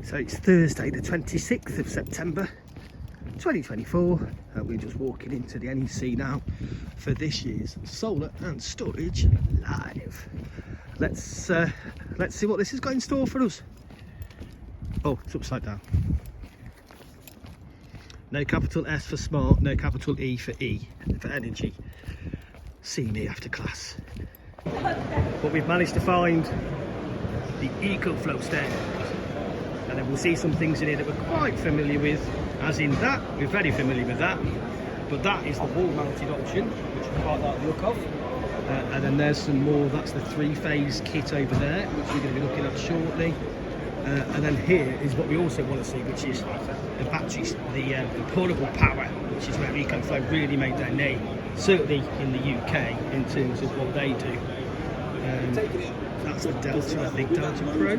So it's Thursday the 26th of September 2024 and we're just walking into the NEC now for this year's Solar and Storage Live. Let's see what this has got in store for us. Oh, it's upside down. No capital S for smart, no capital E for energy. See me after class. But we've managed to find the EcoFlow stand. And then we'll see some things in here that we're quite familiar with, as in that, we're very familiar with that. But that is the wall-mounted option, which I quite like the look of. And then there's some more, that's the three-phase kit over there, which we're going to be looking at shortly. And then here is what we also want to see, which is the batteries, the portable power, which is where EcoFlow really made their name, certainly in the UK, in terms of what they do. That's the Delta, I think, Delta Pro.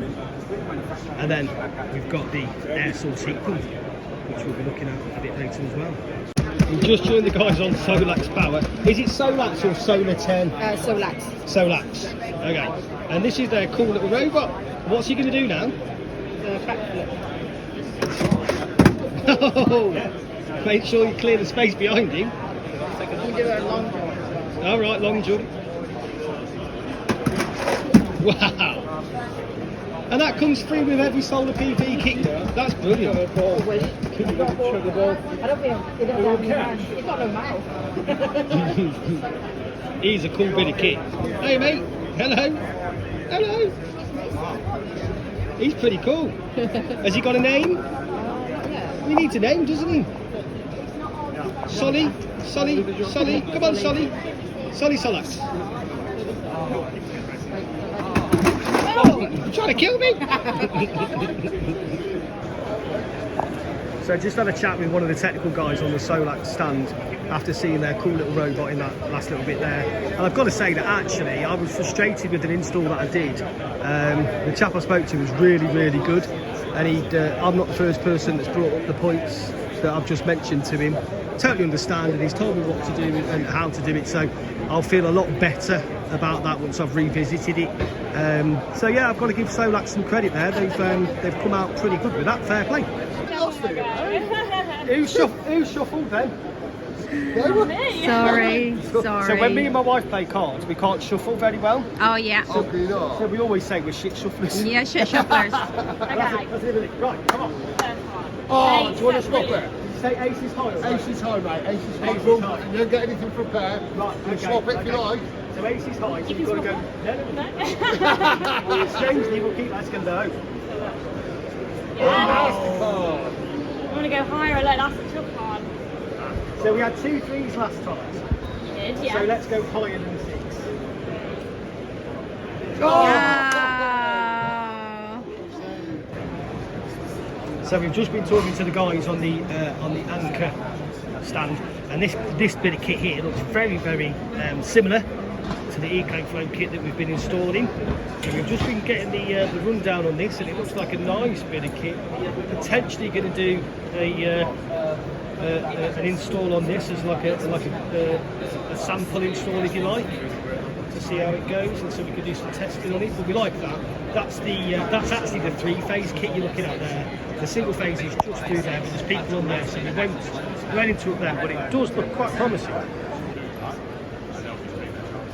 And then we've got the air source heat pump, which we'll be looking at a bit later as well. We've just joined the guys on Solax Power. Is it Solax or Solar 10? Solax. Solax. Okay. And this is their cool little robot. What's he going to do now? Oh, make sure you clear the space behind him. You do a long jump. All right, long jump. Wow. And that comes free with every solar PV kit. That's brilliant. I don't think it doesn't have hands. It's got no mouth. He's a cool bit of kit. Hey mate, hello. Hello. He's pretty cool. Has he got a name? Yeah. He needs a name, doesn't he? Solly. Come on, Solly. Solly Solax. Oh, you're trying to kill me? So just had a chat with one of the technical guys on the Solax stand after seeing their cool little robot in that last little bit there. And I've got to say that actually I was frustrated with an install that I did. The chap I spoke to was really good, and I'm not the first person that's brought up the points that I've just mentioned to him. Totally understand, and he's told me what to do and how to do it, so I'll feel a lot better about that once I've revisited it. So yeah, I've got to give Solax some credit there. They've come out pretty good with that. Fair play. Who shuffled then? Sorry. So when me and my wife play cards, we can't shuffle very well. Oh yeah. So we always say we're shit shufflers. Yeah, shit shufflers. Right, come on. Oh, do you want to swap it? Say ace is high. Ace is high, mate. Ace is high. Ace is high. You don't get anything from there. Right, You swap it if you like. So ace is high, so you've got to go. No. Strangely, we'll keep asking though. Oh. I want to go higher or that's a tough one. So we had 2 3s last time. You did, yeah. So let's go higher than 6. So we've just been talking to the guys on the Anchor stand, and this bit of kit here looks very similar to the EcoFlow kit that we've been installing. So we've just been getting the rundown on this, and it looks like a nice bit of kit. Potentially going to do an install on this as like a sample install, if you like, to see how it goes, and so we could do some testing on it. But we like that. That's actually the 3-phase kit you're looking at there. The single phase is just through there, but there's people on there, so we went into it there, but it does look quite promising.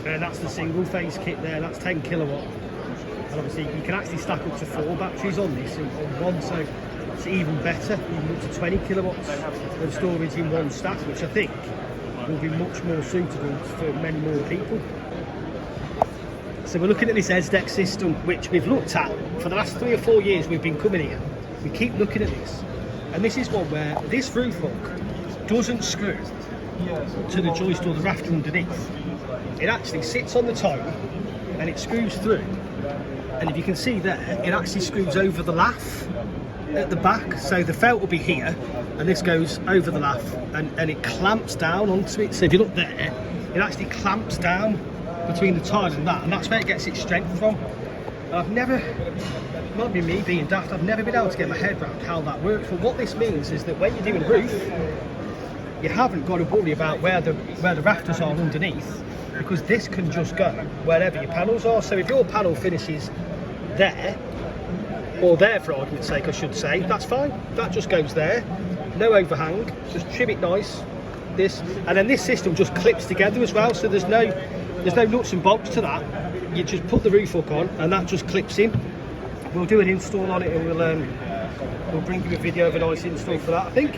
And that's the single phase kit there, that's 10 kilowatt. And obviously you can actually stack up to 4 batteries on this in one, so it's even better, even up to 20 kilowatts of storage in one stack, which I think will be much more suitable for many more people. So we're looking at this SDEX system, which we've looked at for the last 3 or 4 years. We've been coming here, we keep looking at this, and this is one where this roof hook doesn't screw to the joist or the rafter underneath. It actually sits on the toe and it screws through, and if you can see there, it actually screws over the lath at the back, so the felt will be here and this goes over the lath, and it clamps down onto it. So if you look there, it actually clamps down between the tile and that's where it gets its strength from. And I've never, it might be me being daft, I've never been able to get my head around how that works. But what this means is that when you're doing a roof, you haven't got to worry about where the rafters are underneath, because this can just go wherever your panels are. So if your panel finishes there, or there for argument's sake I should say, that's fine. That just goes there, no overhang, just trim it nice, this, and then this system just clips together as well, so there's no nuts and bolts to that. You just put the roof hook on and that just clips in. We'll do an install on it and we'll bring you a video of a nice install for that, I think.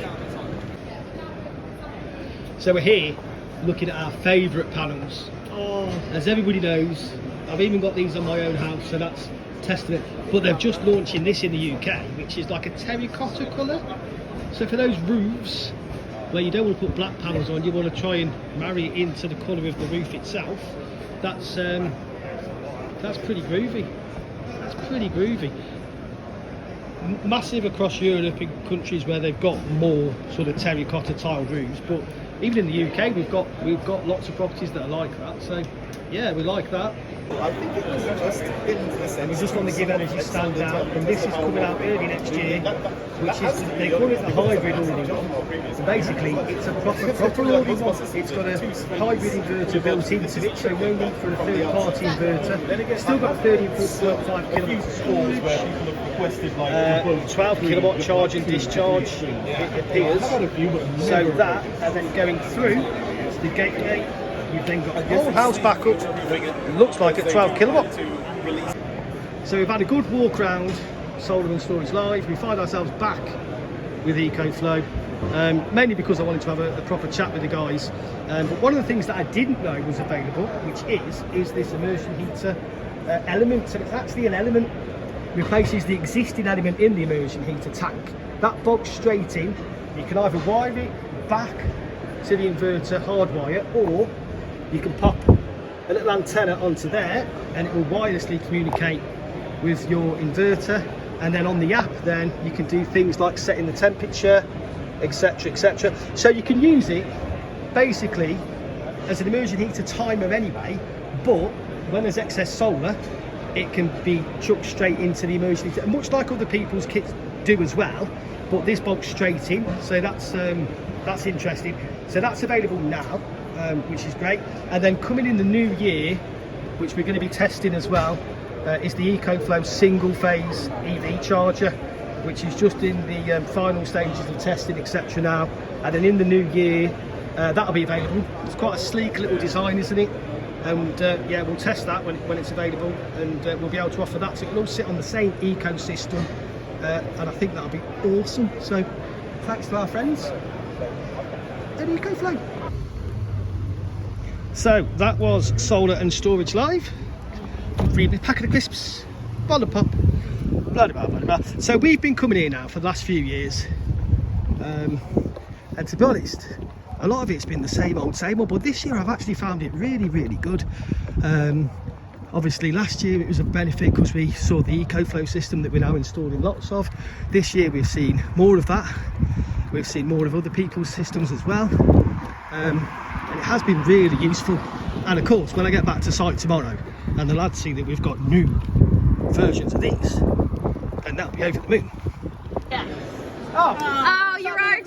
So we're here looking at our favourite panels. As everybody knows, I've even got these on my own house, so that's testament. But they're just launching this in the UK, which is like a terracotta colour. So for those roofs where you don't want to put black panels on, you want to try and marry it into the colour of the roof itself. That's pretty groovy. That's pretty groovy. Massive across Europe in countries where they've got more sort of terracotta tile roofs, but even in the UK we've got lots of properties that are like that. So yeah, we like that. I think it was just And we just want to give Energy stand out, and this is coming out early next year, which is, they call it the hybrid all-in-one. So basically it's a proper all-in-one. It's got a hybrid inverter built into it, so no need for a third-party inverter. Still got 30.5 kilowatts of storage, 12 kilowatt charge and discharge, it appears. So that, and then going through the gateway, you've then got a whole house backup. Looks like at 12 kilowatt. So we've had a good walk around Solar and Storage Live. We find ourselves back with EcoFlow, mainly because I wanted to have a proper chat with the guys. But one of the things that I didn't know was available, which is this immersion heater element. So it's actually an element replaces the existing element in the immersion heater tank. That bolts straight in. You can either wire it back to the inverter, hardwire, or you can pop a little antenna onto there and it will wirelessly communicate with your inverter, and then on the app then you can do things like setting the temperature, etc, etc. So you can use it basically as an immersion heater timer anyway, but when there's excess solar it can be chucked straight into the immersion heater, much like other people's kits do as well, but this bolts straight in, so that's interesting. So that's available now, which is great. And then coming in the new year, which we're going to be testing as well, is the EcoFlow single phase EV charger, which is just in the final stages of testing, etc. now. And then in the new year, that'll be available. It's quite a sleek little design, isn't it? And yeah, we'll test that when it's available, and we'll be able to offer that. So it'll all sit on the same ecosystem, and I think that'll be awesome. So thanks to our friends at EcoFlow. So that was Solar and Storage Live. Free packet of crisps, bottle of pop, blah blah blah blah. So we've been coming here now for the last few years, and to be honest, a lot of it's been the same old, but this year I've actually found it really, really good. Obviously last year it was a benefit because we saw the EcoFlow system that we're now installing lots of. This year we've seen more of that. We've seen more of other people's systems as well. And it has been really useful. And of course, when I get back to site tomorrow and the lads see that we've got new versions of these, then that'll be over the moon. Yeah. Oh, Oh, you're right.